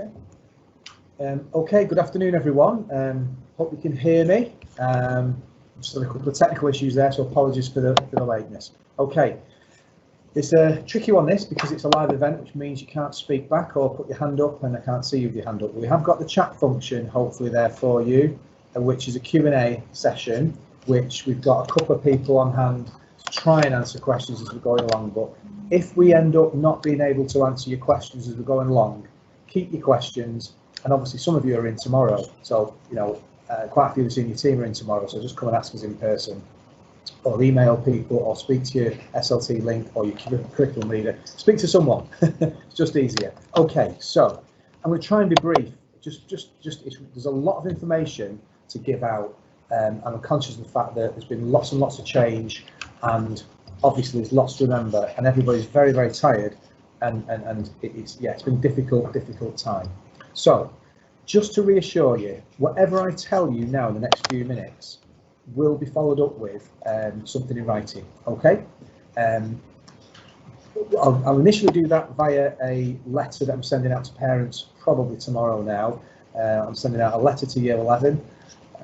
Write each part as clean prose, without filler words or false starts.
Okay. Okay, good afternoon, everyone. Hope you can hear me. Just had a couple of technical issues there, so apologies for the lateness. Okay, it's a tricky one, this, because it's a live event, which means you can't speak back or put your hand up, and I can't see you with your hand up. We have got the chat function, hopefully, there for you, which is a Q&A session, which we've got a couple of people on hand to try and answer questions as we're going along. But if we end up not being able to answer your questions as we're going along, keep your questions. And obviously some of you are in tomorrow, so quite a few of the senior team are in tomorrow, so just come and ask us in person, or email people, or speak to your SLT link or your curriculum leader. Speak to someone. It's just easier. Okay, so I'm going to try and be brief. There's a lot of information to give out, and I'm conscious of the fact that there's been lots and lots of change, and obviously there's lots to remember, and everybody's very, very tired, and it's been difficult time. So, just to reassure you, whatever I tell you now in the next few minutes will be followed up with something in writing, okay? I'll initially do that via a letter that I'm sending out to parents probably tomorrow now. I'm sending out a letter to Year 11,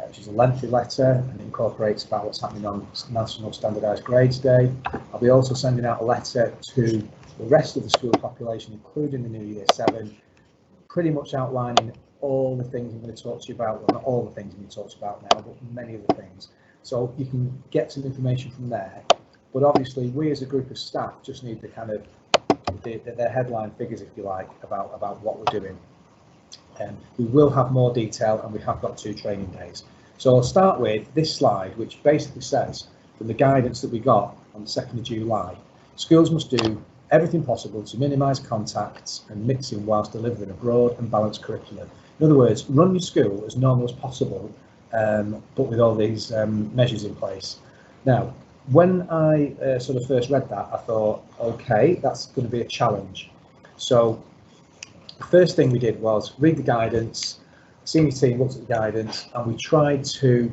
which is a lengthy letter, and incorporates about what's happening on National Standardised Grades Day. I'll be also sending out a letter to the rest of the school population, including the new Year 7, pretty much outlining all the things I'm going to talk to you about. Well, not all the things I'm going to talk to you about now, but many of the things. So you can get some information from there. But obviously, we as a group of staff just need the kind of their headline figures, if you like, about what we're doing. We will have more detail, and we have got 2 training days. So I'll start with this slide, which basically says, from the guidance that we got on the 2nd of July, schools must do everything possible to minimise contacts and mixing whilst delivering a broad and balanced curriculum. In other words, run your school as normal as possible, but with all these measures in place. Now, when I sort of first read that, I thought, okay, that's going to be a challenge. So the first thing we did was read the guidance. Senior team looked at the guidance, and we tried to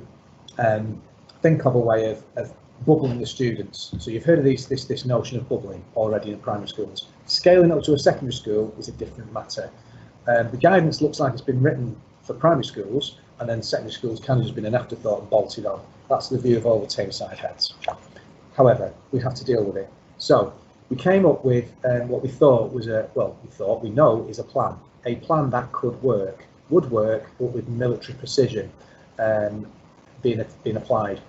think of a way of bubbling the students. So you've heard of this notion of bubbling already in primary schools. Scaling up to a secondary school is a different matter. The guidance looks like it's been written for primary schools, and then secondary schools kind of just been an afterthought and bolted on. That's the view of all the Tameside heads. However, we have to deal with it. So we came up with what we thought was we know is a plan that would work, but with military precision being applied.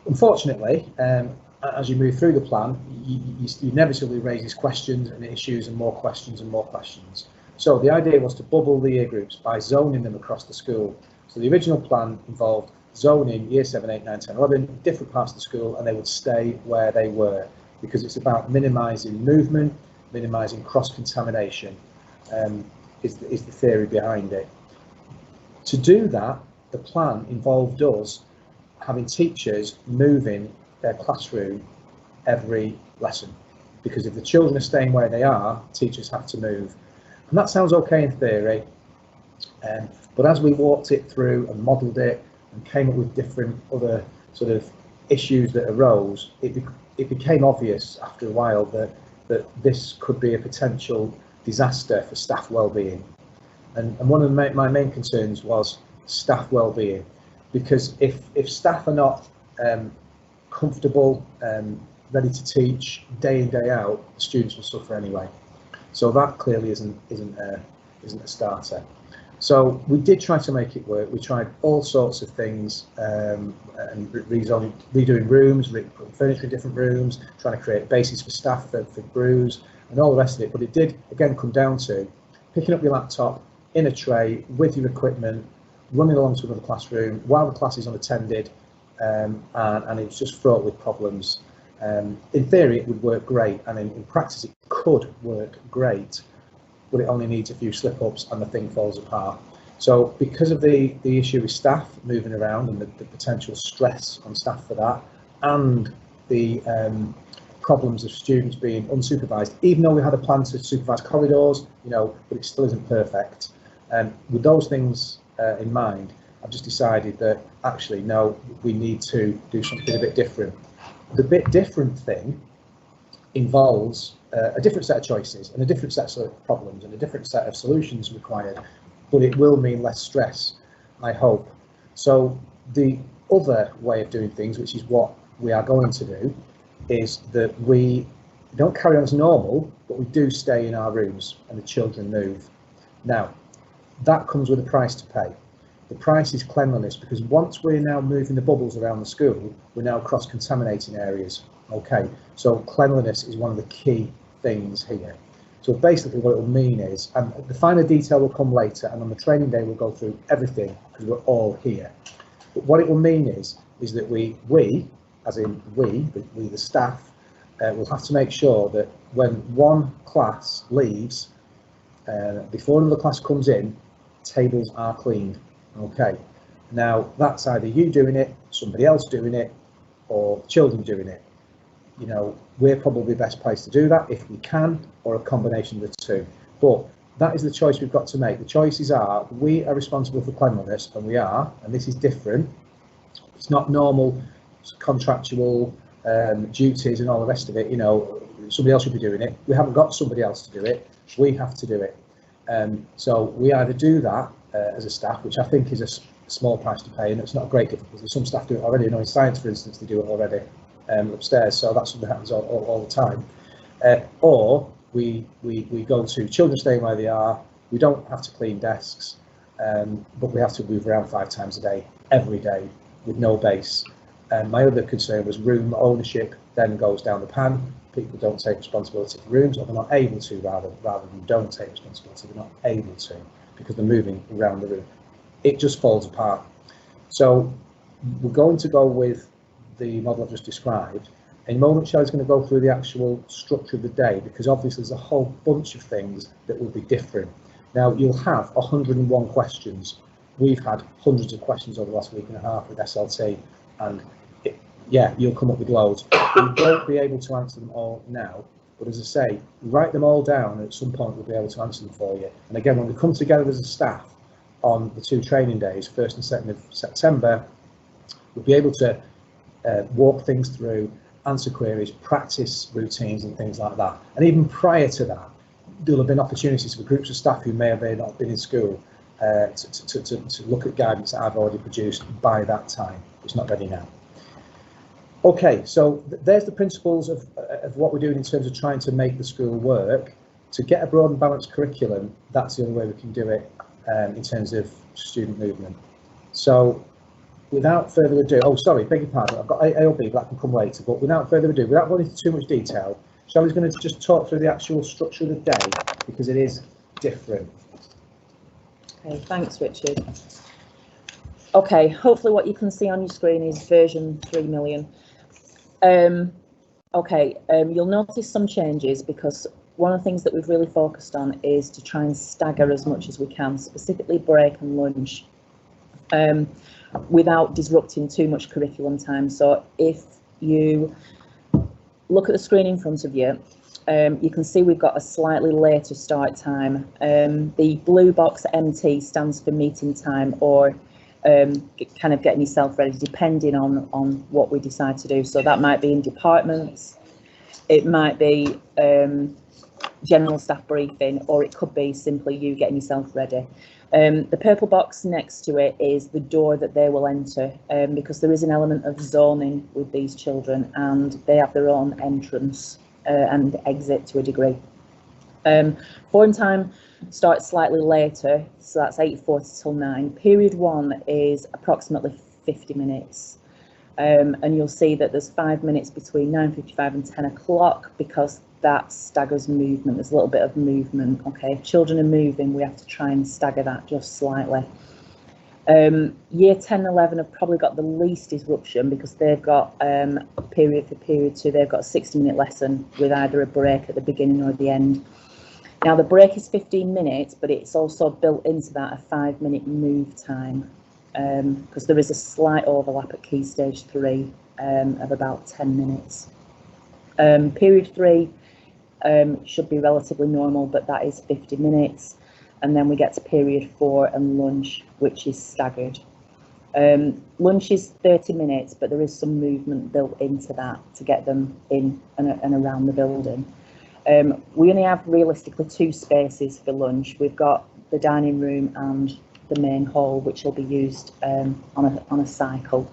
Unfortunately, as you move through the plan, you inevitably raises questions and issues, and more questions and more questions. So the idea was to bubble the year groups by zoning them across the school. So the original plan involved zoning Year 7, 8, 9, 10, 11, different parts of the school, and they would stay where they were, because it's about minimising movement, minimising cross-contamination, is the theory behind it. To do that, the plan involved us having teachers moving their classroom every lesson, because if the children are staying where they are, teachers have to move. And that sounds okay in theory, but as we walked it through and modelled it and came up with different other sort of issues that arose, it became obvious after a while that this could be a potential disaster for staff well-being. And one of my main concerns was staff well-being, because if staff are not comfortable, ready to teach day in, day out, the students will suffer anyway. So that clearly isn't a starter. So we did try to make it work. We tried all sorts of things, and redoing rooms, putting furniture in different rooms, trying to create bases for staff for brews and all the rest of it. But it did again come down to picking up your laptop in a tray with your equipment, running along to another classroom while the class is unattended, and it's just fraught with problems. In theory, it would work great, and in practice, it could work great, but it only needs a few slip-ups and the thing falls apart. So because of the issue with staff moving around and the potential stress on staff for that, and the problems of students being unsupervised, even though we had a plan to supervise corridors, but it still isn't perfect. With those things in mind, I've just decided that actually, no, we need to do something a bit different. The bit different thing involves a different set of choices and a different set of problems and a different set of solutions required, but it will mean less stress, I hope. So the other way of doing things, which is what we are going to do, is that we don't carry on as normal, but we do stay in our rooms and the children move. Now, that comes with a price to pay. The price is cleanliness, because once we're now moving the bubbles around the school, we're now cross-contaminating areas. Okay, so cleanliness is one of the key things here. So basically what it will mean is, and the finer detail will come later, and on the training day we'll go through everything because we're all here. But what it will mean is that we as in we the staff, will have to make sure that when one class leaves, before another class comes in, tables are cleaned. Okay, now that's either you doing it, somebody else doing it, or children doing it. You know, we're probably best placed to do that if we can, or a combination of the two. But that is the choice we've got to make. The choices are, we are responsible for cleanliness, and we are, and this is different. It's not normal contractual duties and all the rest of it. You know, somebody else should be doing it. We haven't got somebody else to do it. We have to do it. So we either do that as a staff, which I think is a small price to pay, and it's not a great difference. Some staff do it already. You know, in science, for instance, they do it already upstairs. So that's something that happens all the time. Or we go to children staying where they are. We don't have to clean desks, but we have to move around 5 times a day, every day, with no base. And my other concern was room ownership then goes down the pan. People don't take responsibility for rooms, or they're not able to, rather than don't take responsibility, they're not able to, because they're moving around the room. It just falls apart. So we're going to go with the model I've just described. In a moment, Shelley's going to go through the actual structure of the day, because obviously there's a whole bunch of things that will be different. Now, you'll have 101 questions. We've had hundreds of questions over the last week and a half with SLT, and yeah, you'll come up with loads. We won't be able to answer them all now, but as I say, write them all down, and at some point we'll be able to answer them for you. And again, when we come together as a staff on the 2 training days, 1st and 2nd of September, we'll be able to walk things through, answer queries, practice routines and things like that. And even prior to that, there'll have been opportunities for groups of staff who may have not been in school to look at guidance that I've already produced by that time. It's not ready now. Okay, so there's the principles of what we're doing in terms of trying to make the school work. To get a broad and balanced curriculum, that's the only way we can do it in terms of student movement. So without further ado, oh sorry, beg your pardon, I've got ALB, but that can come later, but without further ado, without going into too much detail, Shelley's going to just talk through the actual structure of the day, because it is different. Okay, thanks Richard. Okay, hopefully what you can see on your screen is version 3 million. You'll notice some changes, because one of the things that we've really focused on is to try and stagger as much as we can, specifically break and lunch, without disrupting too much curriculum time. So if you look at the screen in front of you, you can see we've got a slightly later start time. The blue box MT stands for meeting time, or kind of getting yourself ready, depending on what we decide to do. So that might be in departments, it might be general staff briefing, or it could be simply you getting yourself ready. The purple box next to it is the door that they will enter, because there is an element of zoning with these children, and they have their own entrance and exit to a degree. Form time starts slightly later, so that's 8:40 till 9. Period 1 is approximately 50 minutes, and you'll see that there's 5 minutes between 9:55 and 10 o'clock, because that staggers movement. There's a little bit of movement. Okay, if children are moving, we have to try and stagger that just slightly. Year 10 and 11 have probably got the least disruption, because they've got period for period 2, they've got a 60-minute lesson with either a break at the beginning or the end. Now the break is 15 minutes, but it's also built into that a 5-minute move time, because there is a slight overlap at Key Stage 3 of about 10 minutes. Period 3 should be relatively normal, but that is 50 minutes. And then we get to period 4 and lunch, which is staggered. Lunch is 30 minutes, but there is some movement built into that to get them in and around the building. We only have realistically 2 spaces for lunch. We've got the dining room and the main hall, which will be used on a cycle.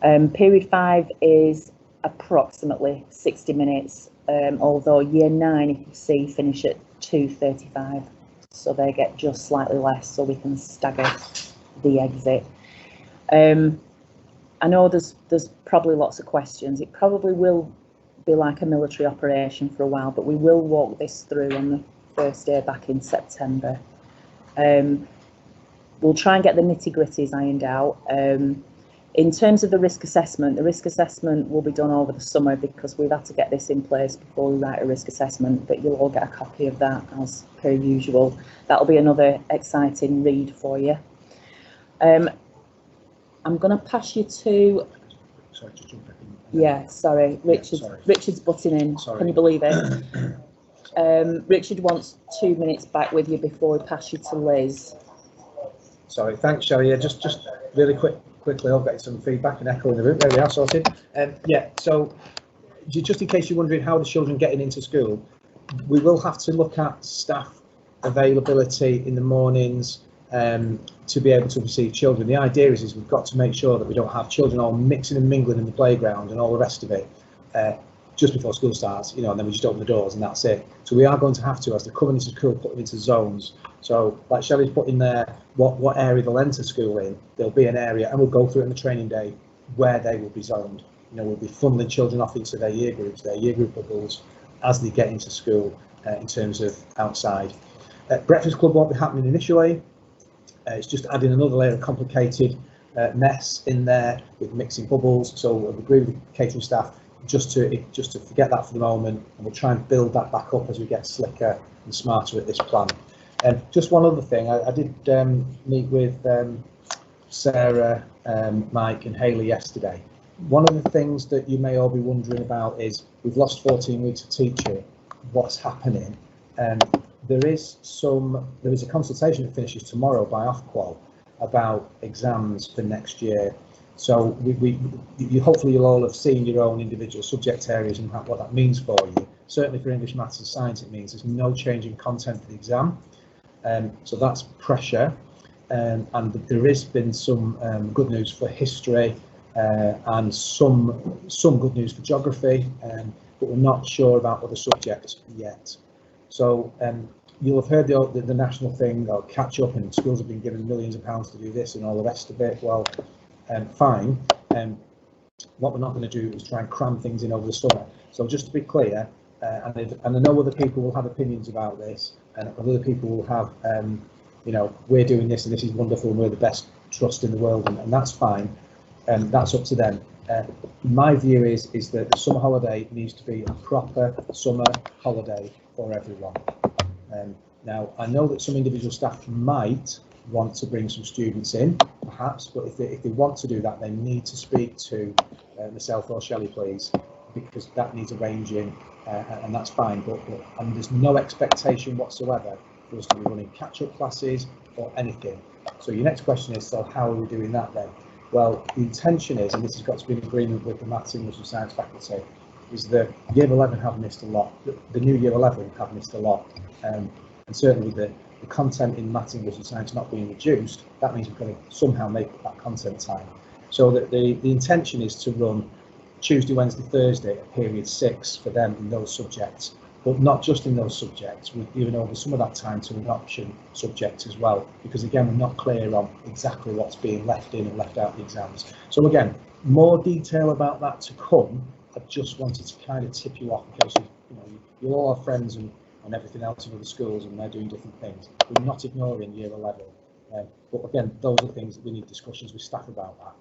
Period 5 is approximately 60 minutes, although year 9, if you see, finish at 2:35, so they get just slightly less, so we can stagger the exit. I know there's probably lots of questions. It probably will be like a military operation for a while, but we will walk this through on the first day back in September. We'll try and get the nitty-gritties ironed out. In terms of the risk assessment will be done over the summer because we've had to get this in place before we write a risk assessment, but you'll all get a copy of that as per usual. That'll be another exciting read for you. I'm going to pass you to... Sorry, just jump back in. Yeah, sorry, Richard. Yeah, sorry. Richard's butting in. Sorry. Can you believe it? Richard wants 2 minutes back with you before we pass you to Liz. Sorry, thanks, Shelley. Yeah, just really quickly, I'll get some feedback and echo in the room. There we are, sorted. Yeah, so just in case you're wondering how the children getting into school, we will have to look at staff availability in the mornings to be able to receive children. The idea is we've got to make sure that we don't have children all mixing and mingling in the playground and all the rest of it just before school starts, you know, and then we just open the doors and that's it. So we are going to have to, as they come into school, put them into zones. So like Shelley's put in there, what area they'll enter school in, there'll be an area, and we'll go through it in the training day, where they will be zoned. You know, we'll be funneling children off into their year groups, their year group bubbles, as they get into school in terms of outside. Breakfast club won't be happening initially. It's just adding another layer of complicated mess in there with mixing bubbles. So we'll agree with the catering staff just to forget that for the moment, and we'll try and build that back up as we get slicker and smarter at this plan. Just one other thing, I did meet with Sarah, Mike and Hayley yesterday. One of the things that you may all be wondering about is we've lost 14 weeks of teaching. What's happening? There is a consultation that finishes tomorrow by Ofqual about exams for next year. So hopefully you'll all have seen your own individual subject areas and what that means for you. Certainly for English, Maths and Science, it means there's no change in content for the exam. So that's pressure. And there has been some good news for history and some good news for geography, but we're not sure about other subjects yet. So you'll have heard the national thing, or catch up, and schools have been given millions of pounds to do this and all the rest of it. Well, fine. What we're not going to do is try and cram things in over the summer. So just to be clear, and I know other people will have opinions about this, and other people will have, you know, we're doing this and this is wonderful and we're the best trust in the world, and that's fine. That's up to them. My view is that the summer holiday needs to be a proper summer holiday for everyone. Now, I know that some individual staff might want to bring some students in, perhaps, but if they want to do that, they need to speak to myself or Shelley, please, because that needs arranging, and that's fine. But there's no expectation whatsoever for us to be running catch-up classes or anything. So your next question is, so how are we doing that then? Well, the intention is, and this has got to be in agreement with the Maths, English and Science faculty, is that Year 11 have missed a lot. The new Year 11 have missed a lot, and certainly the content in Maths, English and Science not being reduced, that means we've got to somehow make that content time. So that the intention is to run Tuesday, Wednesday, Thursday at period 6 for them in those subjects, but not just in those subjects. We've given over some of that time to an option subject as well, because again, we're not clear on exactly what's being left in and left out of the exams. So again, more detail about that to come. I just wanted to kind of tip you off in case you all have friends and everything else in other schools and they're doing different things. We're not ignoring Year 11, but again, those are things that we need discussions with staff about that.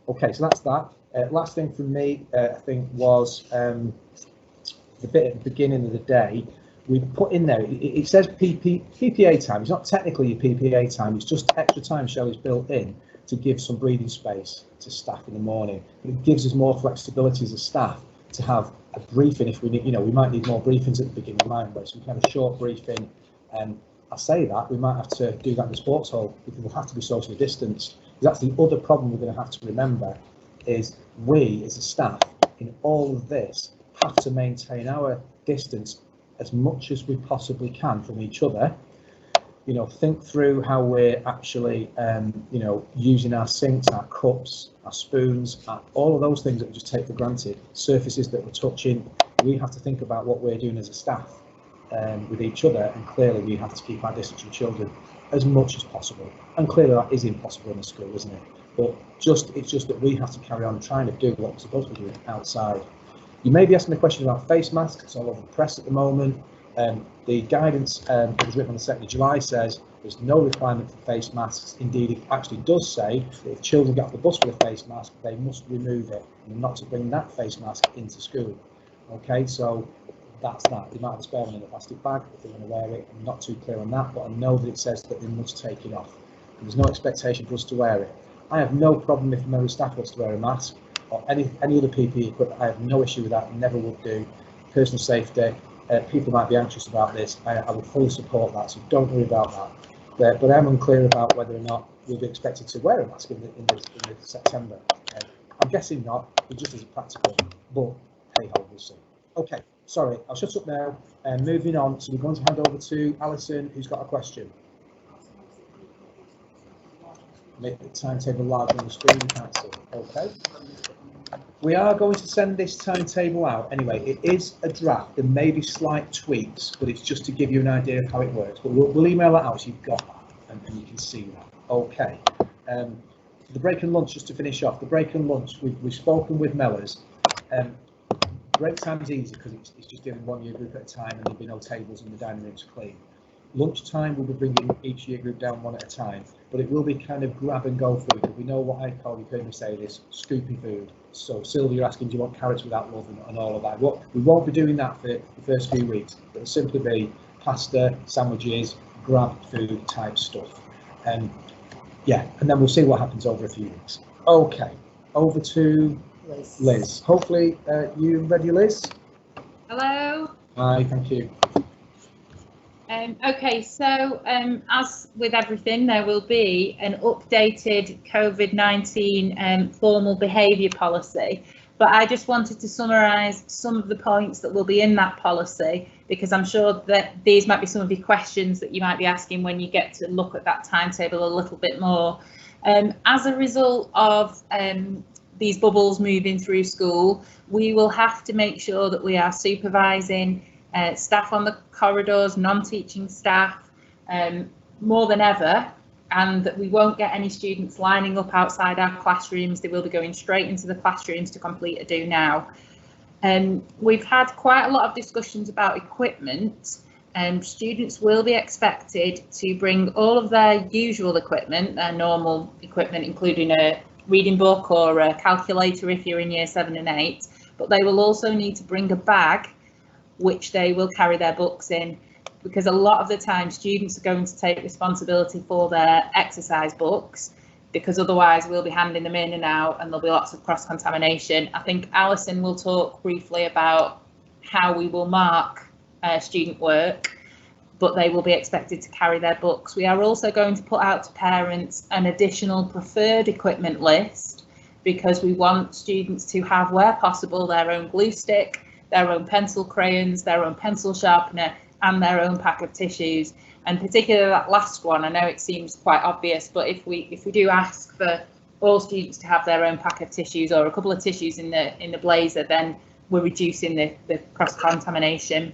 Okay, so that's that. Last thing from me, I think, was the bit at the beginning of the day. We put in there, it says PPA time. It's not technically your PPA time, it's just extra time Shelley's built in to give some breathing space to staff in the morning. But it gives us more flexibility as a staff to have a briefing if we need, we might need more briefings at the beginning of mine, so we can have a short briefing. I say that, we might have to do that in the sports hall because we'll have to be socially distanced. That's the other problem we're going to have to remember, is we as a staff in all of this have to maintain our distance as much as we possibly can from each other. You know, think through how we're actually, you know, using our sinks, our cups, our spoons, all of those things that we just take for granted, surfaces that we're touching. We have to think about what we're doing as a staff with each other, and clearly we have to keep our distance from children as much as possible. And clearly that is impossible in a school, isn't it? But it's just that we have to carry on trying to do what we're supposed to be doing outside. You may be asking a question about face masks. It's all over the press at the moment. The guidance that was written on the 2nd of July says there's no requirement for face masks. Indeed, it actually does say that if children get off the bus with a face mask, they must remove it and not to bring that face mask into school. Okay, so that's that. They might have a spare one in a plastic bag if they want to wear it. I'm not too clear on that, but I know that it says that they must take it off. And there's no expectation for us to wear it. I have no problem if a member of staff wants to wear a mask or any other PPE equipment. I have no issue with that, never would do. Personal safety, people might be anxious about this. I would fully support that, so don't worry about that. But I'm unclear about whether or not we'll be expected to wear a mask in the September. I'm guessing not, it just isn't practical, but hey ho, we'll see. Okay, sorry, I'll shut up now. Moving on, so we're going to hand over to Alison, who's got a question. Make the timetable larger on the screen, you can't see. Okay. We are going to send this timetable out. Anyway, it is a draft. There may be slight tweaks, but it's just to give you an idea of how it works. But we'll email that out so you've got that and you can see that. Okay. The break and lunch, just to finish off, the break and lunch, we've spoken with Mellors. Break time is easy because it's just doing one year group at a time and there'll be no tables and the dining room's clean. Lunchtime, we'll be bringing each year group down one at a time, but it will be kind of grab and go food. We know what I call, you've heard me say this, scoopy food. So Sylvia, you're asking, do you want carrots without love and all of that? We won't be doing that for the first few weeks. It'll simply be pasta, sandwiches, grab food type stuff. Yeah, and then we'll see what happens over a few weeks. Okay, over to Liz. Hopefully you ready, Liz? Hello. Hi, thank you. Okay, so as with everything, there will be an updated COVID-19 formal behaviour policy, but I just wanted to summarise some of the points that will be in that policy, because I'm sure that these might be some of the questions that you might be asking when you get to look at that timetable a little bit more. As a result of these bubbles moving through school, we will have to make sure that we are supervising staff on the corridors, non-teaching staff, more than ever, and that we won't get any students lining up outside our classrooms. They will be going straight into the classrooms to complete a do now. We've had quite a lot of discussions about equipment. Students will be expected to bring all of their usual equipment, their normal equipment, including a reading book or a calculator if you're in year 7 and 8, but they will also need to bring a bag which they will carry their books in, because a lot of the time students are going to take responsibility for their exercise books, because otherwise we'll be handing them in and out and there'll be lots of cross-contamination. I think Alison will talk briefly about how we will mark student work, but they will be expected to carry their books. We are also going to put out to parents an additional preferred equipment list, because we want students to have, where possible, their own glue stick, their own pencil crayons, their own pencil sharpener, and their own pack of tissues. And particularly that last one, I know it seems quite obvious, but if we do ask for all students to have their own pack of tissues or a couple of tissues in the blazer, then we're reducing the cross-contamination.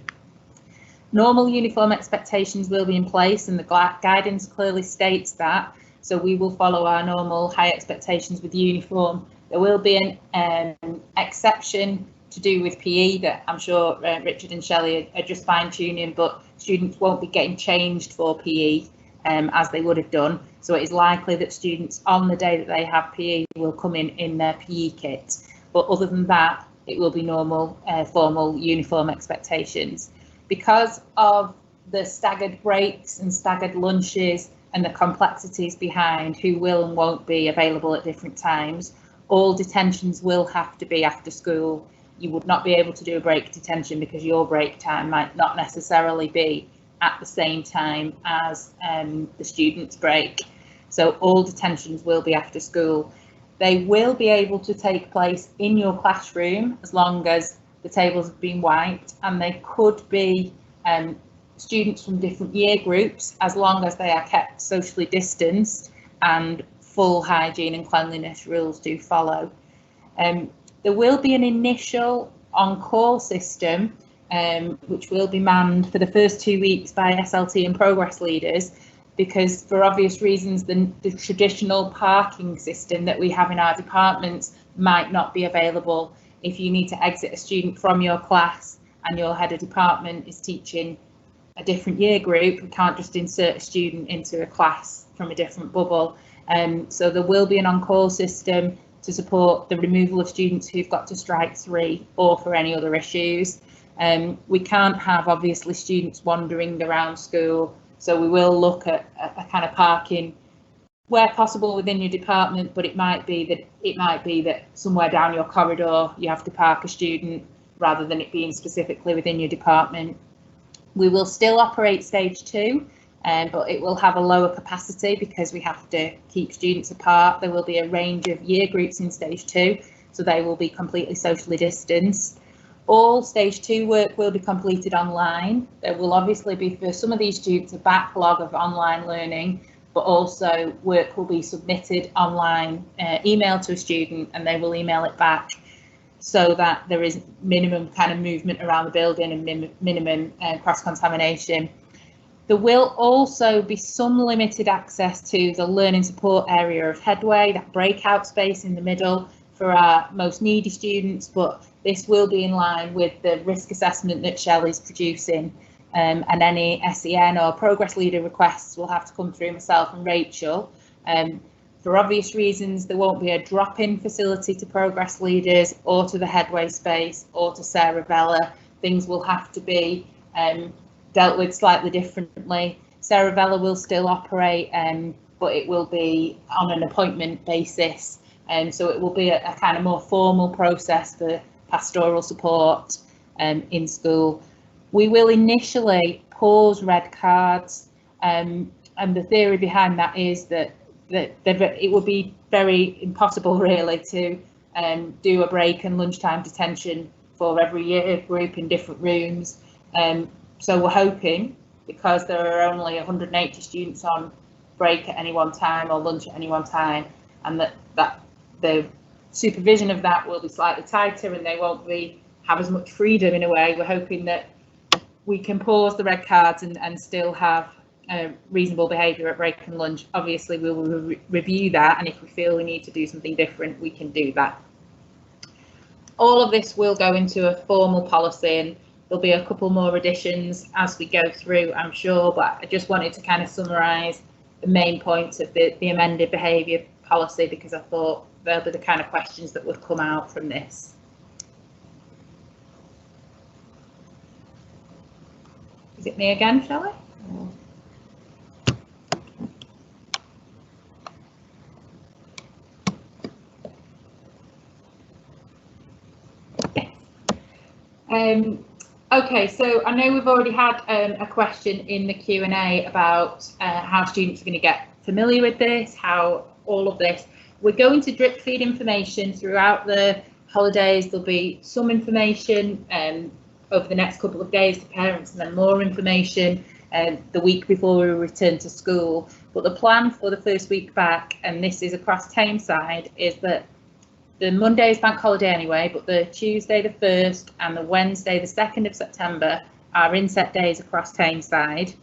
Normal uniform expectations will be in place, and the guidance clearly states that. So we will follow our normal high expectations with uniform. There will be an exception to do with PE that I'm sure Richard and Shelley are just fine-tuning, but students won't be getting changed for PE as they would have done. So it is likely that students on the day that they have PE will come in their PE kit. But other than that, it will be normal formal uniform expectations. Because of the staggered breaks and staggered lunches and the complexities behind who will and won't be available at different times, all detentions will have to be after school. You would not be able to do a break detention because your break time might not necessarily be at the same time as the student's break. So all detentions will be after school. They will be able to take place in your classroom as long as the tables have been wiped, and they could be students from different year groups, as long as they are kept socially distanced and full hygiene and cleanliness rules do follow. There will be an initial on-call system, which will be manned for the first 2 weeks by SLT and progress leaders, because for obvious reasons the traditional parking system that we have in our departments might not be available. If you need to exit a student from your class and your head of department is teaching a different year group, we can't just insert a student into a class from a different bubble. So there will be an on-call system to support the removal of students who've got to strike 3 or for any other issues. We can't have obviously students wandering around school, so we will look at a kind of parking where possible within your department, but it might be that somewhere down your corridor you have to park a student rather than it being specifically within your department. We will still operate stage 2, but it will have a lower capacity because we have to keep students apart. There will be a range of year groups in stage 2, so they will be completely socially distanced. All stage 2 work will be completed online. There will obviously be, for some of these students, a backlog of online learning, but also work will be submitted online, emailed to a student, and they will email it back, so that there is minimum kind of movement around the building and minimum cross-contamination. There will also be some limited access to the learning support area of Headway, that breakout space in the middle for our most needy students, but this will be in line with the risk assessment that Shell is producing, and any SEN or progress leader requests will have to come through myself and Rachel. For obvious reasons, there won't be a drop-in facility to progress leaders or to the Headway space or to Sarah Vella. Things will have to be dealt with slightly differently. Sarah Vella will still operate, but it will be on an appointment basis, and so it will be a kind of more formal process for pastoral support in school. We will initially pause red cards, and the theory behind that is that it would be very impossible really to do a break and lunchtime detention for every year group in different rooms. So we're hoping, because there are only 180 students on break at any one time or lunch at any one time, and that the supervision of that will be slightly tighter and they won't have as much freedom in a way. We're hoping that we can pause the red cards and still have reasonable behaviour at break and lunch. Obviously we will review that, and if we feel we need to do something different, we can do that. All of this will go into a formal policy, and there'll be a couple more additions as we go through, I'm sure, but I just wanted to kind of summarise the main points of the amended behaviour policy, because I thought they'll be the kind of questions that would come out from this. Is it me again, shall I? Okay, so I know we've already had a question in the Q&A about how students are going to get familiar with this, how all of this. We're going to drip feed information throughout the holidays. There'll be some information over the next couple of days to parents, and then more information the week before we return to school. But the plan for the first week back, and this is across Tameside, is that the Monday is bank holiday anyway, but the Tuesday the 1st and the Wednesday the 2nd of September are inset days across Tameside.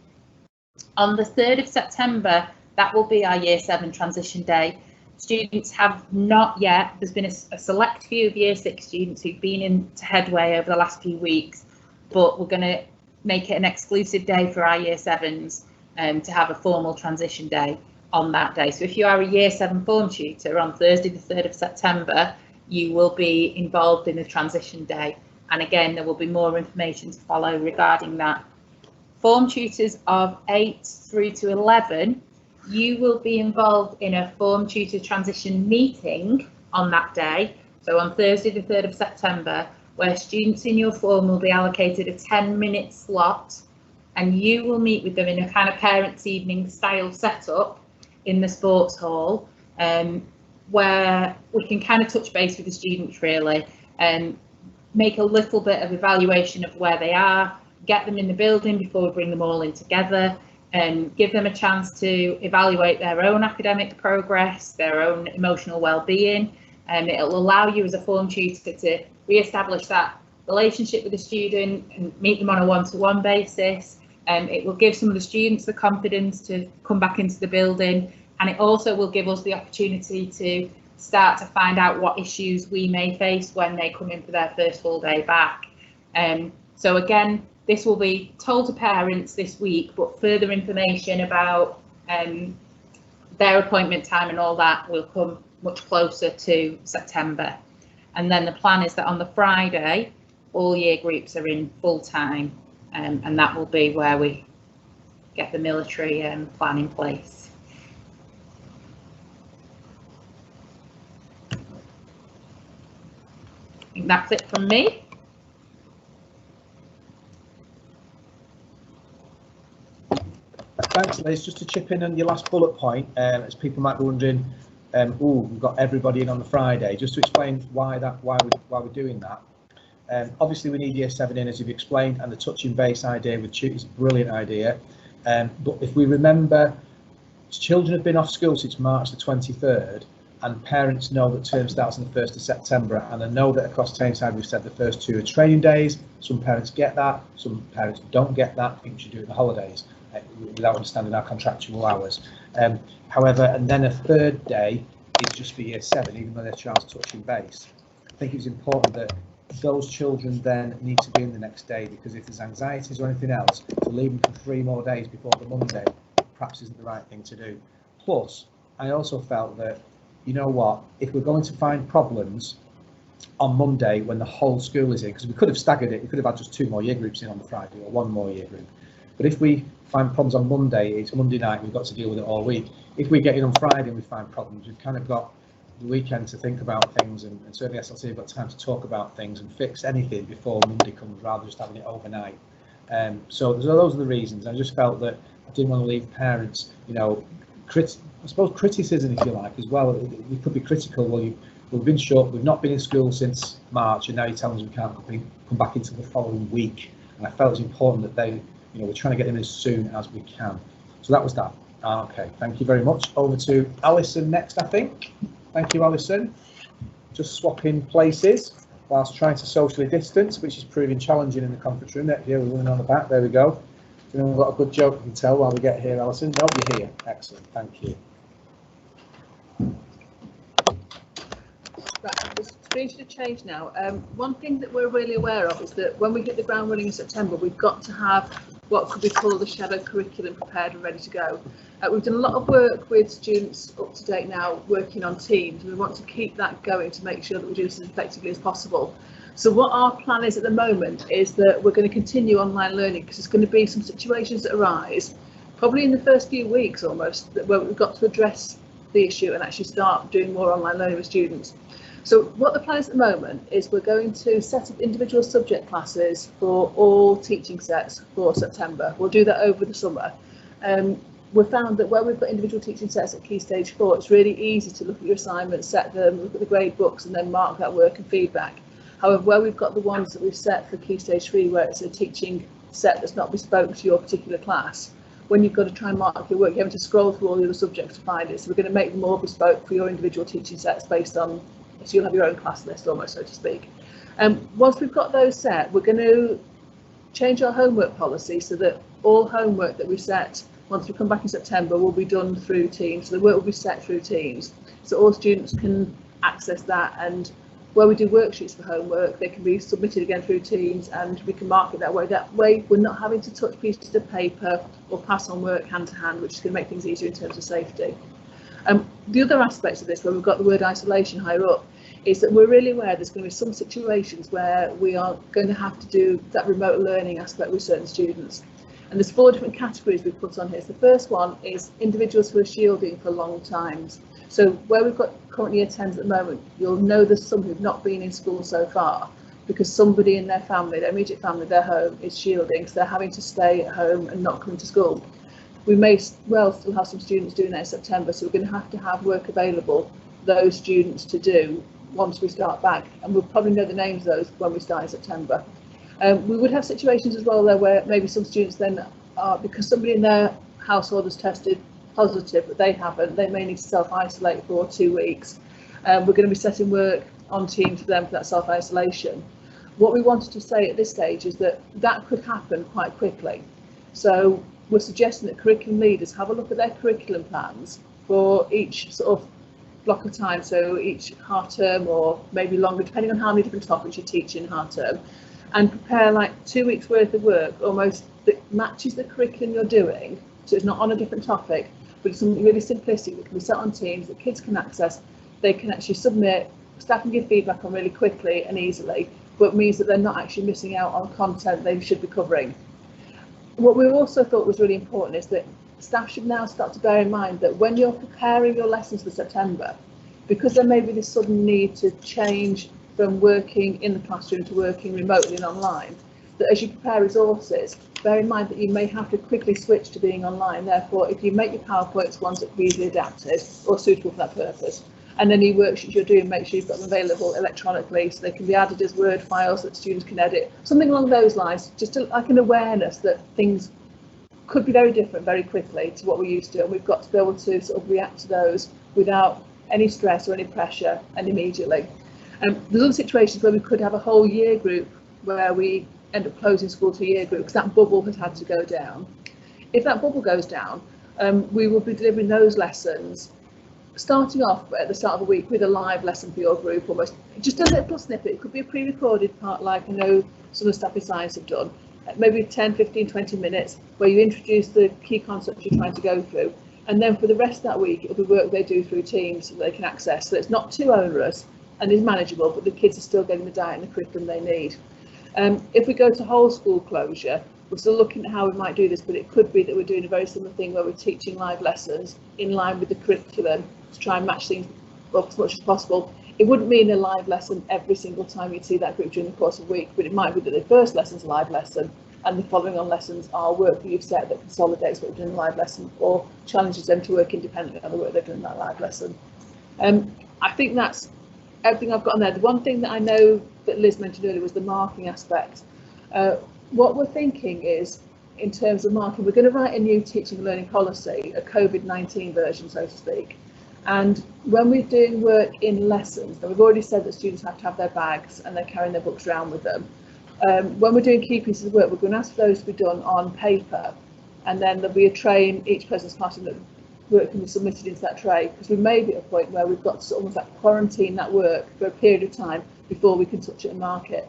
On the 3rd of September, that will be our Year 7 transition day. Students have not yet, there's been a select few of Year 6 students who've been into Headway over the last few weeks, but we're going to make it an exclusive day for our Year 7s to have a formal transition day on that day. So if you are a Year 7 form tutor, on Thursday the 3rd of September, you will be involved in the transition day. And again, there will be more information to follow regarding that. Form tutors of 8 through to 11, you will be involved in a form tutor transition meeting on that day. So on Thursday the 3rd of September, where students in your form will be allocated a 10-minute slot, and you will meet with them in a kind of parents' evening style setup in the sports hall, where we can kind of touch base with the students really and make a little bit of evaluation of where they are, get them in the building before we bring them all in together, and give them a chance to evaluate their own academic progress, their own emotional well-being, and it'll allow you as a form tutor to re-establish that relationship with the student and meet them on a one-to-one basis. It will give some of the students the confidence to come back into the building, and it also will give us the opportunity to start to find out what issues we may face when they come in for their first full day back. So again, this will be told to parents this week, but further information about their appointment time and all that will come much closer to September. And then the plan is that on the Friday, all year groups are in full time, and that will be where we get the military plan in place. I think that's it from me. Thanks, Liz. Just to chip in on your last bullet point, as people might be wondering, we've got everybody in on the Friday. Just to explain why we're doing that. Obviously, we need Year 7 in, as you've explained, and the touching base idea with tutors is a brilliant idea. But if we remember, children have been off school since March the 23rd, and parents know that term starts on the 1st of September, and I know that across Tameside we've said the first 2 are training days. Some parents get that, some parents don't get that. I think we should do it in the holidays, without understanding our contractual hours. However, and then a third day is just for Year 7, even though their child's touching base. I think it's important that those children then need to be in the next day, because if there's anxieties or anything else, to leave them for 3 more days before the Monday perhaps isn't the right thing to do. Plus, I also felt that, you know what, if we're going to find problems on Monday when the whole school is in, because we could have staggered it, we could have had just 2 more year groups in on the Friday or 1 more year group. But if we find problems on Monday, it's Monday night, we've got to deal with it all week. If we get in on Friday and we find problems, we've kind of got the weekend to think about things, and certainly SLT have got time to talk about things and fix anything before Monday comes, rather than just having it overnight. So those are the reasons. I just felt that I didn't want to leave parents, you know, I suppose criticism, if you like, as well. You could be critical. Well, we've been short, we've not been in school since March, and now you're telling us we can't come back into the following week. And I felt it was important that they, you know, we're trying to get them as soon as we can. So that was that. Okay, thank you very much. Over to Alison next, I think. Thank you, Alison. Just swapping places whilst trying to socially distance, which is proving challenging in the conference room. Here we're running on the back. There we go. We've got a good joke we can tell while we get here, Alison. No, you're here. Excellent. Thank you. Right, the screen should have changed now. One thing that we're really aware of is that when we hit the ground running in September, we've got to have what could be called the shadow curriculum prepared and ready to go. We've done a lot of work with students up to date now, working on teams. We want to keep that going to make sure that we do this as effectively as possible. So what our plan is at the moment is that we're going to continue online learning, because there's going to be some situations that arise, probably in the first few weeks almost, where we've got to address the issue and actually start doing more online learning with students. So what the plan is at the moment is we're going to set up individual subject classes for all teaching sets for September. We'll do that over the summer. We've found that where we've got individual teaching sets at Key Stage 4, it's really easy to look at your assignments, set them, look at the grade books, and then mark that work and feedback. However, where we've got the ones that we've set for Key Stage 3, where it's a teaching set that's not bespoke to your particular class, when you've got to try and mark your work, you're having to scroll through all the other subjects to find it. So we're going to make them more bespoke for your individual teaching sets based on, so you'll have your own class list almost, so to speak. Once we've got those set, we're going to change our homework policy so that all homework that we set once we come back in September will be done through Teams. So the work will be set through Teams, so all students can access that, and where we do worksheets for homework, they can be submitted again through Teams, and we can mark it that way. That way we're not having to touch pieces of paper or pass on work hand to hand, which is going to make things easier in terms of safety. The other aspects of this, where we've got the word isolation higher up, is that we're really aware there's going to be some situations where we are going to have to do that remote learning aspect with certain students. And there's 4 different categories we've put on here. So the first one is individuals who are shielding for long times. So where we've got current year 10s at the moment, you'll know there's some who've not been in school so far because somebody in their family, their immediate family, their home is shielding, so they're having to stay at home and not come to school. We may well still have some students doing that in September, so we're going to have work available for those students to do once we start back, and we'll probably know the names of those when we start in September. We would have situations as well there where maybe some students then are, because somebody in their household has tested positive but they haven't, they may need to self-isolate for 2 weeks. We're going to be setting work on Teams for them for that self-isolation. What we wanted to say at this stage is that that could happen quite quickly. So we're suggesting that curriculum leaders have a look at their curriculum plans for each sort of block of time, so each half term or maybe longer, depending on how many different topics you teach in half term, and prepare like 2 weeks worth of work almost that matches the curriculum you're doing, so it's not on a different topic, but it's something really simplistic that can be set on Teams that kids can access, they can actually submit, staff can give feedback on really quickly and easily, but means that they're not actually missing out on content they should be covering. What we also thought was really important is that staff should now start to bear in mind that when you're preparing your lessons for September, because there may be this sudden need to change from working in the classroom to working remotely and online, that as you prepare resources, bear in mind that you may have to quickly switch to being online. Therefore, if you make your PowerPoints ones that can be easily adapted or suitable for that purpose, and any worksheets you're doing, make sure you've got them available electronically so they can be added as Word files that students can edit, something along those lines, just like an awareness that things could be very different very quickly to what we're used to, and we've got to be able to sort of react to those without any stress or any pressure and immediately. There's other situations where we could have a whole year group where we end up closing school to a year group because that bubble has had to go down. If that bubble goes down, we will be delivering those lessons starting off at the start of the week with a live lesson for your group, almost just a little snippet. It could be a pre-recorded part like I know some of the staff in science have done, maybe 10, 15, 20 minutes where you introduce the key concepts you're trying to go through, and then for the rest of that week it'll be work they do through Teams so they can access, so it's not too onerous and is manageable, but the kids are still getting the diet and the curriculum they need. If we go to whole school closure, we're still looking at how we might do this, but it could be that we're doing a very similar thing where we're teaching live lessons in line with the curriculum to try and match things up as much as possible. It wouldn't mean a live lesson every single time you'd see that group during the course of a week, but it might be that the first lesson's a live lesson and the following on lessons are work that you've set that consolidates what you've done in the live lesson or challenges them to work independently on the work they've done in that live lesson. I think that's everything I've got on there. The one thing that I know that Liz mentioned earlier was the marking aspect. What we're thinking is, in terms of marking, we're going to write a new teaching and learning policy, a COVID-19 version, so to speak. And when we're doing work in lessons, now we've already said that students have to have their bags and they're carrying their books around with them. When we're doing key pieces of work, we're going to ask for those to be done on paper, and then there'll be a tray in each person's classroom that work can be submitted into that tray, because we may be at a point where we've got to almost like quarantine that work for a period of time before we can touch it and mark it.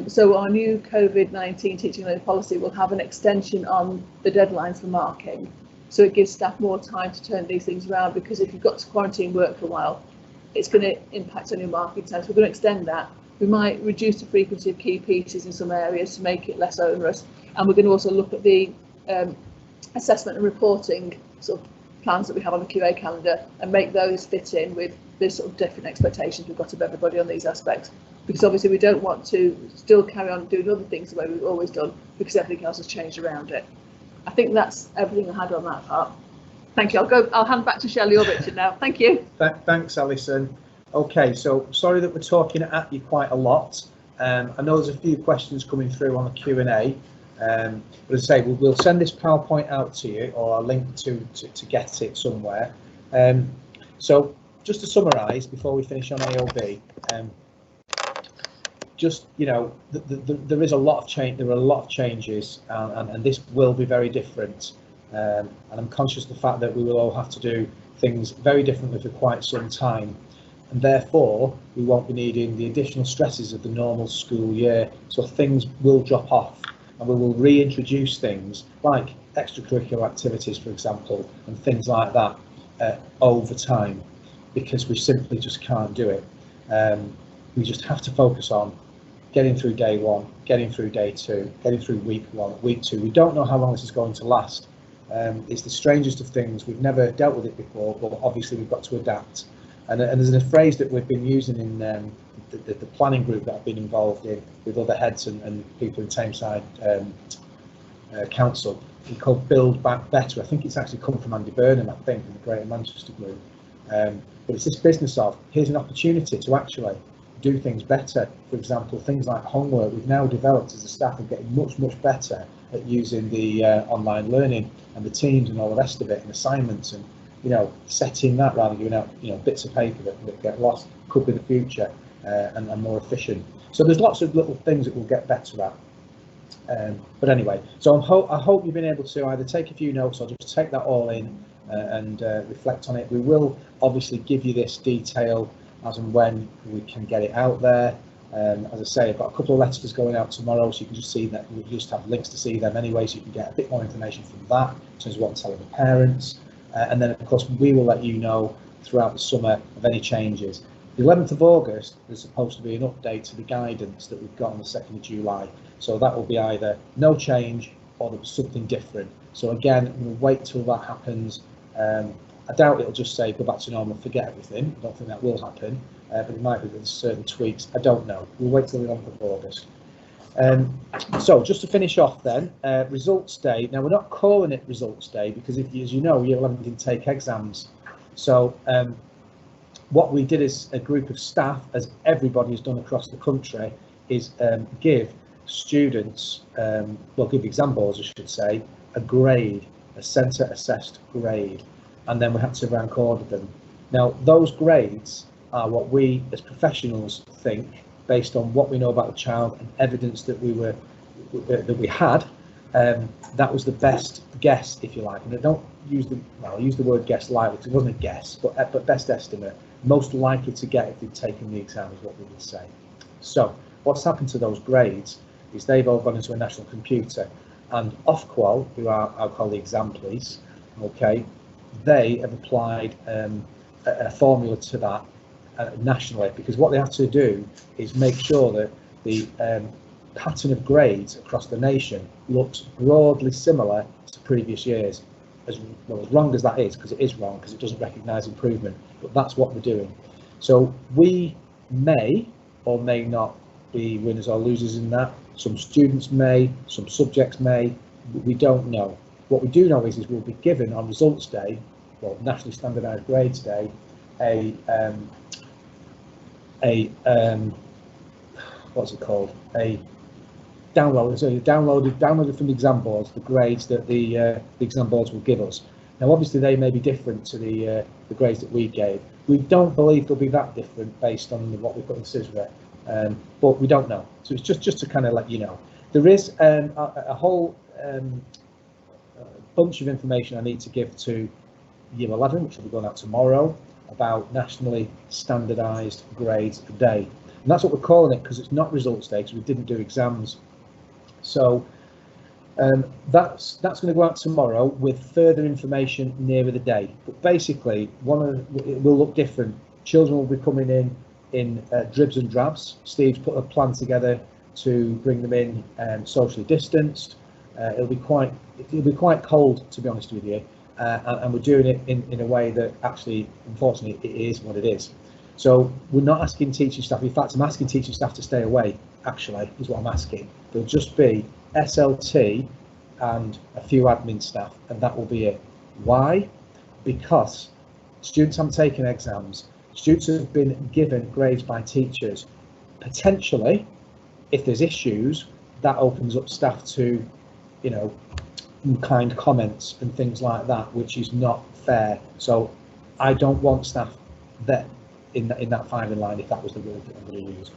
So our new COVID-19 teaching and learning policy will have an extension on the deadlines for marking. So it gives staff more time to turn these things around, because if you've got to quarantine work for a while, it's going to impact on your marking time. So we're going to extend that. We might reduce the frequency of key pieces in some areas to make it less onerous. And we're going to also look at the assessment and reporting sort of plans that we have on the QA calendar and make those fit in with the sort of different expectations we've got of everybody on these aspects. Because obviously we don't want to still carry on doing other things the way we've always done, because everything else has changed around it. I think that's everything I had on that part. Thank you. I'll hand back to Shelley or Richard now. Thank you. Thanks, Alison. Okay, so sorry that we're talking at you quite a lot. I know there's a few questions coming through on the Q&A, but as I say, we'll send this PowerPoint out to you, or a link to get it somewhere. So just to summarise before we finish on AOB, just, you know, there is a lot of change. There are a lot of changes, and this will be very different. And I'm conscious of the fact that we will all have to do things very differently for quite some time, and therefore we won't be needing the additional stresses of the normal school year. So things will drop off, and we will reintroduce things like extracurricular activities, for example, and things like that over time, because we simply just can't do it. We just have to focus on getting through day one, getting through day two, getting through week one, week two. We don't know how long this is going to last. It's the strangest of things. We've never dealt with it before, but obviously we've got to adapt. And there's a phrase that we've been using in the planning group that I've been involved in with other heads and people in Tameside Council, called Build Back Better. I think it's actually come from Andy Burnham, I think, in the Greater Manchester Group. But it's this business of, here's an opportunity to actually do things better. For example, things like homework, we've now developed as a staff and getting much better at using the online learning and the teams and all the rest of it, and assignments, and setting that rather than giving out bits of paper that get lost. Could be the future, and more efficient. So there's lots of little things that we'll get better at. But anyway, so I hope you've been able to either take a few notes or just take that all in and reflect on it. We will obviously give you this detail as and when we can get it out there. As I say, I've got a couple of letters going out tomorrow, so you can just see that. We'll just have links to see them anyway, so you can get a bit more information from that in terms of what I'm telling the parents. And then, of course, we will let you know throughout the summer of any changes. The 11th of August, there's supposed to be an update to the guidance that we've got on the 2nd of July. So that will be either no change or there's something different. So again, we'll wait till that happens. I doubt it'll just say go back to normal, forget everything. I don't think that will happen, but it might be with certain tweaks. I don't know. We'll wait till the 11th of August. So just to finish off then, results day. Now we're not calling it results day because, as you know, year 11 didn't take exams. So what we did as a group of staff, as everybody has done across the country, is give students, give exam boards, I should say, a grade, a centre assessed grade, and then we had to rank order them. Now those grades are what we as professionals think, based on what we know about the child and evidence that we had, that was the best guess, if you like. And I don't use I use the word guess lightly because it wasn't a guess, but best estimate, most likely to get if they'd taken the exam is what we would say. So what's happened to those grades is they've all gone into a national computer, and Ofqual, who are I'll call the exam police, okay, they have applied a formula to that nationally, because what they have to do is make sure that the pattern of grades across the nation looks broadly similar to previous years. As wrong as that is, because it is wrong, because it doesn't recognise improvement, but that's what we're doing. So we may or may not be winners or losers in that. Some students may, some subjects may, we don't know. What we do know is we'll be given on results day, well, nationally standardised grades day, what's it called? A download. So you downloaded from the exam boards the grades that the exam boards will give us. Now, obviously, they may be different to the grades that we gave. We don't believe they'll be that different based on what we put in CISRA, but we don't know. So it's just to kind of let you know. There is a whole bunch of information I need to give to Year 11, which will be going out tomorrow, about nationally standardised grades a day. And that's what we're calling it, because it's not results day, because we didn't do exams. So that's going to go out tomorrow with further information nearer the day. But basically, it will look different. Children will be coming in dribs and drabs. Steve's put a plan together to bring them in socially distanced. It'll be quite cold, to be honest with you, and we're doing it in a way that actually, unfortunately, it is what it is. So we're not asking teaching staff. In fact, I'm asking teaching staff to stay away. Actually, is what I'm asking. There'll just be SLT and a few admin staff, and that will be it. Why? Because students haven't taken exams. Students have been given grades by teachers. Potentially, if there's issues, that opens up staff to, kind comments and things like that, which is not fair. So I don't want staff that in that firing line if that was the word that I'm going to use.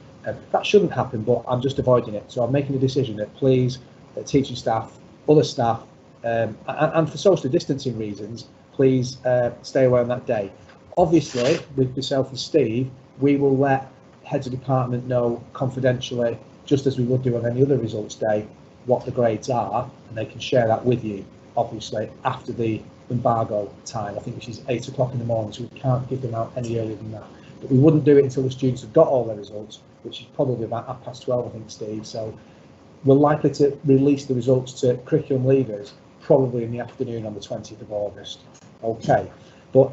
That shouldn't happen, but I'm just avoiding it. So I'm making a decision that please, teaching staff, other staff, and for social distancing reasons, please stay away on that day. Obviously, with myself and Steve, we will let heads of department know confidentially, just as we would do on any other results day, what the grades are, and they can share that with you, obviously, after the embargo time, I think, which is 8 o'clock in the morning, so we can't give them out any earlier than that. But we wouldn't do it until the students have got all their results, which is probably about 12:30, I think, Steve. So we're likely to release the results to curriculum leavers probably in the afternoon on the 20th of August. Okay, but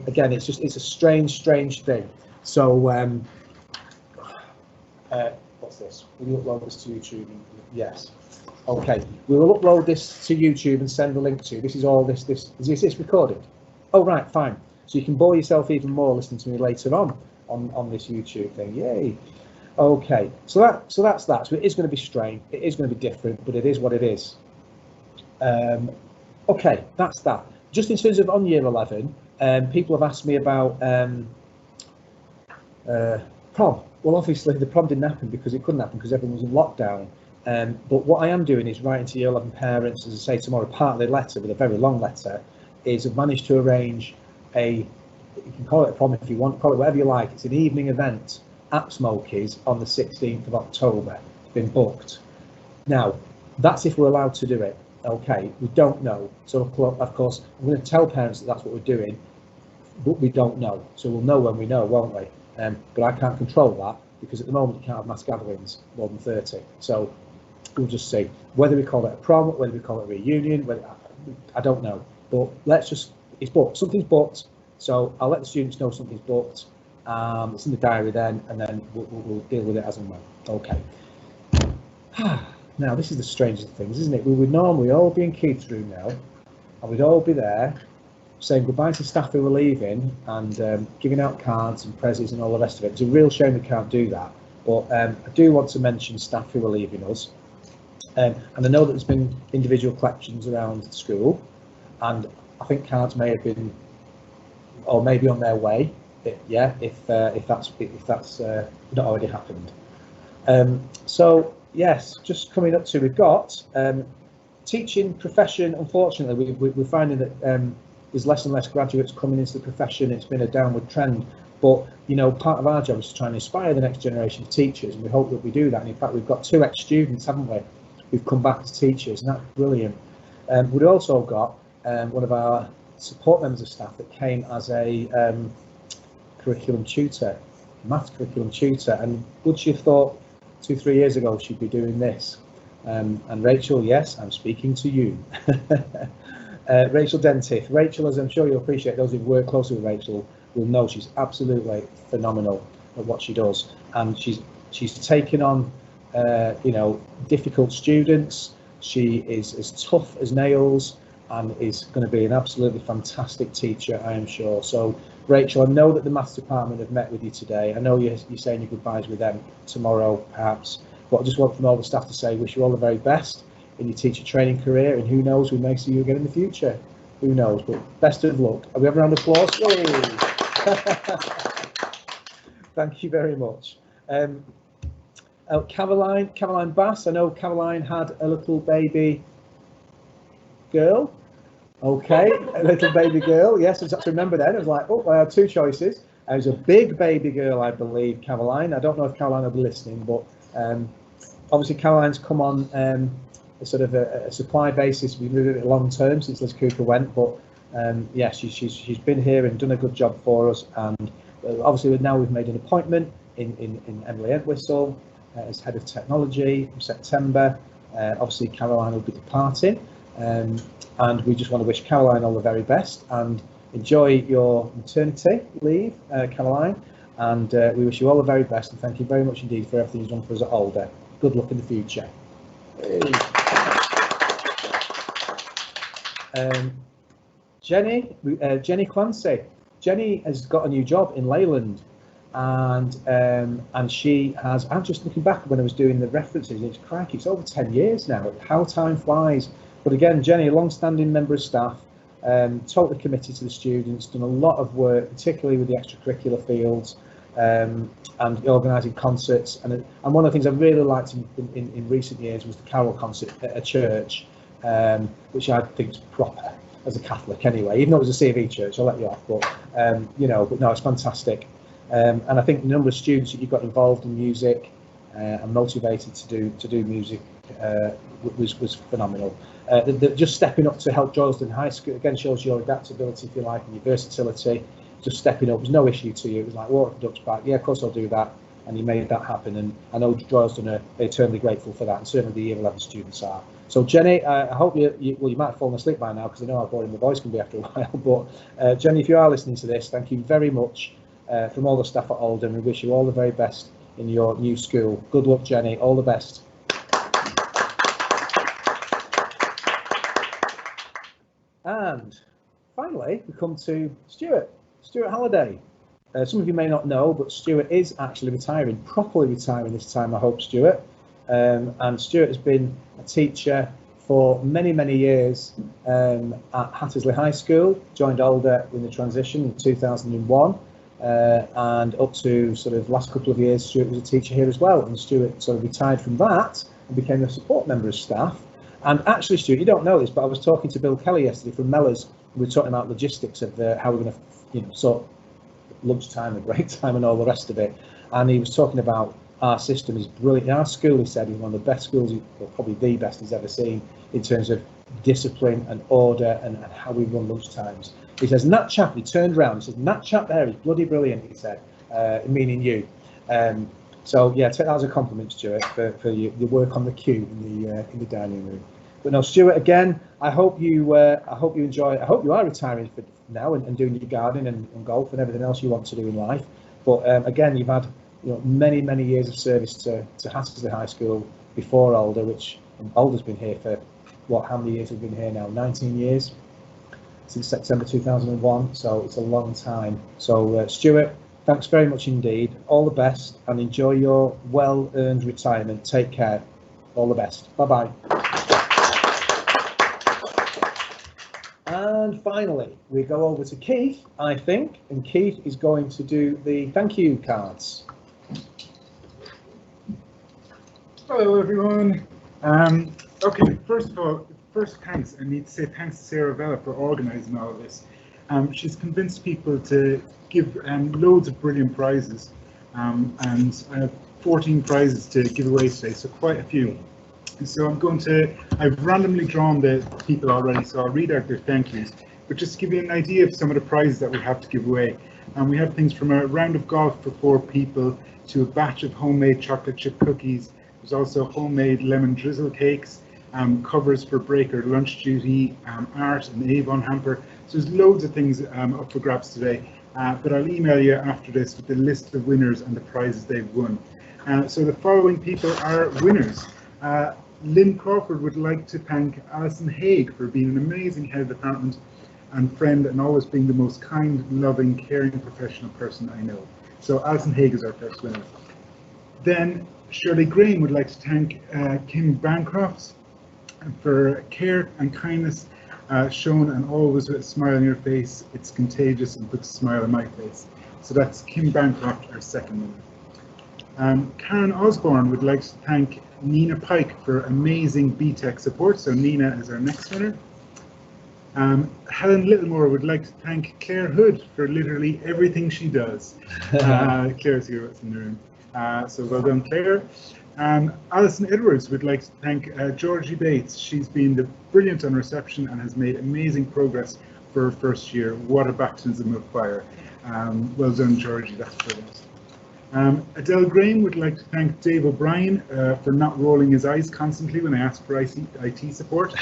again, it's a strange thing. So what's this? Will you upload this to YouTube? Yes. Okay, we will upload this to YouTube and send the link to you. This is all this. Is this recorded? Oh, right, fine. So you can bore yourself even more listening to me later on. on this YouTube thing. Yay! Okay, so that's that. So it is going to be strange. It is going to be different, but it is what it is. Okay, that's that. Just in terms of on year 11, people have asked me about prom. Well, obviously the prom didn't happen because it couldn't happen because everyone was in lockdown. But what I am doing is writing to year 11 parents, as I say tomorrow, part of the letter, with a very long letter, is I've managed to arrange you can call it a prom if you want, call it whatever you like. It's an evening event at Smokies on the 16th of October. It's been booked. Now, that's if we're allowed to do it. Okay, we don't know. So of course, I'm going to tell parents that that's what we're doing, but we don't know. So we'll know when we know, won't we? But I can't control that because at the moment you can't have mass gatherings more than 30. So we'll just see whether we call it a prom, whether we call it a reunion. I don't know. But let's just, it's booked. Something's booked. So I'll let the students know something's booked. It's in the diary then, and then we'll deal with it as and when. Okay. Now, this is the strangest of things, isn't it? We would normally all be in Keith's room now, and we'd all be there saying goodbye to staff who were leaving and giving out cards and prezzies and all the rest of it. It's a real shame we can't do that. But I do want to mention staff who are leaving us. And I know that there's been individual collections around the school, and I think cards may have been, or maybe on their way. If that's not already happened. So yes, just coming up to, we've got teaching profession. Unfortunately, we're finding that there's less and less graduates coming into the profession. It's been a downward trend, but you know, part of our job is to try and inspire the next generation of teachers, and we hope that we do that. And in fact, we've got 2 ex-students, haven't we, who've come back as teachers, and that's brilliant. We've also got one of our support members of staff that came as a curriculum tutor, maths curriculum tutor, and would she have thought 2-3 years ago she'd be doing this? And Rachel, yes, I'm speaking to you. Rachel Dentith. Rachel, as I'm sure you'll appreciate, those who've worked closely with Rachel will know she's absolutely phenomenal at what she does, and she's taken on you know, difficult students. She is as tough as nails and is going to be an absolutely fantastic teacher, I am sure. So Rachel, I know that the maths department have met with you today. I know you're saying your goodbyes with them tomorrow, perhaps, but I just want from all the staff to say, wish you all the very best in your teacher training career, and who knows, we may see you again in the future. Who knows, but best of luck. Are we having a round of applause? Thank you very much. Caroline Bass, I know Caroline had a little baby girl. Okay, a little baby girl. Yes, I just remember then. I was like, oh, I had 2 choices. It was a big baby girl, I believe, Caroline. I don't know if Caroline will be listening, but obviously Caroline's come on a sort of a supply basis. We've moved it long term since Liz Cooper went, but yeah, she's been here and done a good job for us. And obviously now we've made an appointment in Emily Entwistle as head of technology from September. Obviously Caroline will be departing. And we just want to wish Caroline all the very best and enjoy your maternity leave, Caroline. And we wish you all the very best, and thank you very much indeed for everything you've done for us at Alder. Good luck in the future. Jenny Clancy. Jenny has got a new job in Leyland, and she has. I'm just looking back when I was doing the references. It's crikey, it's over 10 years now. How time flies. But again, Jenny, a long-standing member of staff, totally committed to the students, done a lot of work, particularly with the extracurricular fields, and organising concerts. And one of the things I really liked in recent years was the carol concert at a church, which I think is proper as a Catholic anyway. Even though it was a C of E church, I'll let you off. But you know, but no, it's fantastic. And I think the number of students that you've got involved in music and motivated to do music was phenomenal. Just stepping up to help Droylsden High School again shows your adaptability, if you like, and your versatility. Just stepping up was no issue to you. It was like water for ducks back. Yeah, of course I'll do that, and you made that happen. And I know Droylsden are eternally grateful for that, and certainly the Year 11 students are. So Jenny, I hope you might have fallen asleep by now because I know how boring the voice can be after a while. But Jenny, if you are listening to this, thank you very much from all the staff at Alder. We wish you all the very best in your new school. Good luck, Jenny. All the best. And finally, we come to Stuart Halliday. some of you may not know, but Stuart is actually retiring, properly retiring this time, I hope, Stuart. And Stuart has been a teacher for many, many years at Hattersley High School, joined Alder in the transition in 2001, and up to sort of last couple of years, Stuart was a teacher here as well. And Stuart sort of retired from that and became a support member of staff. And actually, Stuart, you don't know this, but I was talking to Bill Kelly yesterday from Mellors. We were talking about logistics of how we're going to, sort lunchtime and break time and all the rest of it. And he was talking about our system is brilliant. Our school, he said, is one of the best schools, or probably the best he's ever seen in terms of discipline and order and how we run lunchtimes. He says, and that chap, he turned around, he says, and that chap there is bloody brilliant, he said, meaning you. So yeah, take that as a compliment, Stuart, for your work on the queue in the dining room. But no, Stuart, again, I hope you enjoy. I hope you are retiring for now and doing your gardening and golf and everything else you want to do in life. But again, you've had many years of service to Hattersley High School before Alder, which Alder's been here for how many years have been here now? 19 years since September 2001. So it's a long time. So Stuart, thanks very much indeed. All the best and enjoy your well-earned retirement. Take care. All the best. Bye-bye. And finally, we go over to Keith, I think, and Keith is going to do the thank you cards. Hello, everyone. Okay, first of all, thanks. I need to say thanks to Sarah Vella for organising all of this. She's convinced people to give loads of brilliant prizes, and I have 14 prizes to give away today, so quite a few. And so I've randomly drawn the people already, so I'll read out their thank yous, but just to give you an idea of some of the prizes that we have to give away. And we have things from a round of golf for 4 people to a batch of homemade chocolate chip cookies. There's also homemade lemon drizzle cakes, covers for Breaker Lunch Duty, art and Avon hamper. So there's loads of things up for grabs today, but I'll email you after this with the list of winners and the prizes they've won. So the following people are winners. Lynn Crawford would like to thank Alison Haig for being an amazing head of department and friend and always being the most kind, loving, caring professional person I know. So Alison Haig is our first winner. Then Shirley Graham would like to thank Kim Bancroft for care and kindness shown and always with a smile on your face. It's contagious and puts a smile on my face. So that's Kim Bancroft, our second winner. Karen Osborne would like to thank Nina Pike for amazing BTEC support. So Nina is our next winner. Helen Littlemore would like to thank Claire Hood for literally everything she does. Claire's here in the room. So well done, Claire. Alison Edwards would like to thank Georgie Bates. She's been brilliant on reception and has made amazing progress for her first year. What a baptism of fire. Well done, Georgie, that's brilliant. Adele Graham would like to thank Dave O'Brien for not rolling his eyes constantly when I asked for IT support.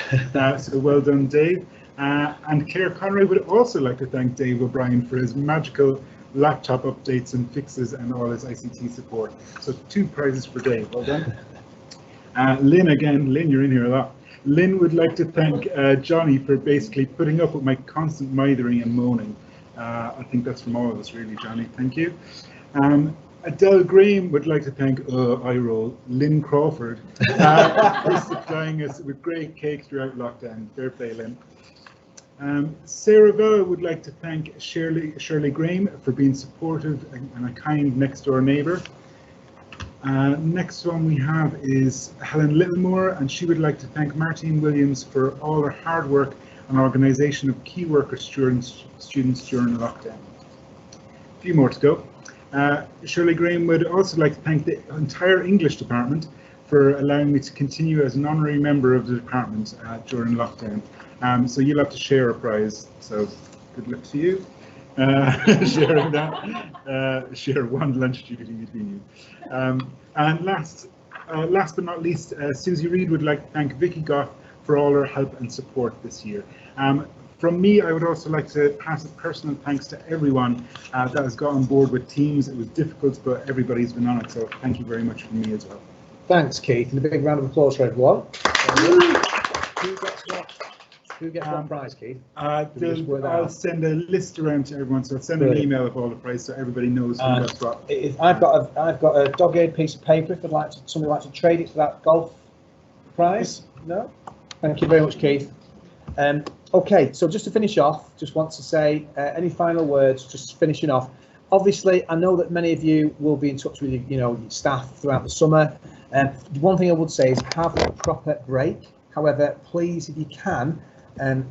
So well done, Dave. And Claire Conroy would also like to thank Dave O'Brien for his magical laptop updates and fixes and all his ICT support. So 2 prizes for Dave, well done. Lynn again, Lynn, you're in here a lot. Lynn would like to thank Johnny for basically putting up with my constant mithering and moaning. I think that's from all of us really, Johnny, thank you. Adele Graham would like to thank, eye roll, Lynn Crawford for supplying us with great cake throughout lockdown. Fair play, Lynn. Sarah Vella would like to thank Shirley Graham for being supportive and a kind next door neighbour. Next one we have is Helen Littlemore, and she would like to thank Martine Williams for all her hard work and organisation of key worker students during lockdown. A few more to go. Shirley Graham would also like to thank the entire English department for allowing me to continue as an honorary member of the department during lockdown. So you'll have to share a prize, so good luck to you sharing that. Share one lunch duty between you. And last but not least, Susie Reid would like to thank Vicky Goff for all her help and support this year. From me, I would also like to pass a personal thanks to everyone that has got on board with Teams. It was difficult, but everybody's been on it, so thank you very much from me as well. Who gets what prize, Keith? I'll send a list around to everyone, so I'll send an email of all the prize so everybody knows who gets what. I've got a dog-eared piece of paper if somebody like to trade it for that golf prize. No? Thank you very much, Keith. Okay, so just to finish off, just want to say any final words, just finishing off. Obviously, I know that many of you will be in touch with your staff throughout the summer. One thing I would say is have a proper break. However, please, if you can,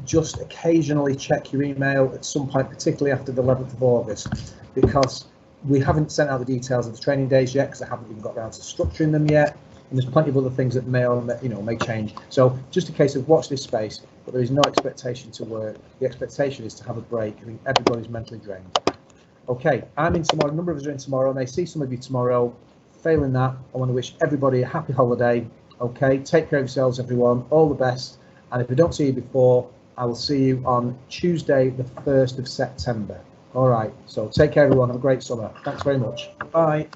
just occasionally check your email at some point, particularly after the 11th of August, because we haven't sent out the details of the training days yet, because I haven't even got around to structuring them yet. And there's plenty of other things that may change. So just a case of watch this space, but there is no expectation to work. The expectation is to have a break. I think everybody's mentally drained. Okay, I'm in tomorrow. A number of us are in tomorrow. I may see some of you tomorrow. Failing that, I want to wish everybody a happy holiday. Okay, take care of yourselves, everyone. All the best. And if we don't see you before, I will see you on Tuesday, the 1st of September. All right, so take care, everyone. Have a great summer. Thanks very much. Bye.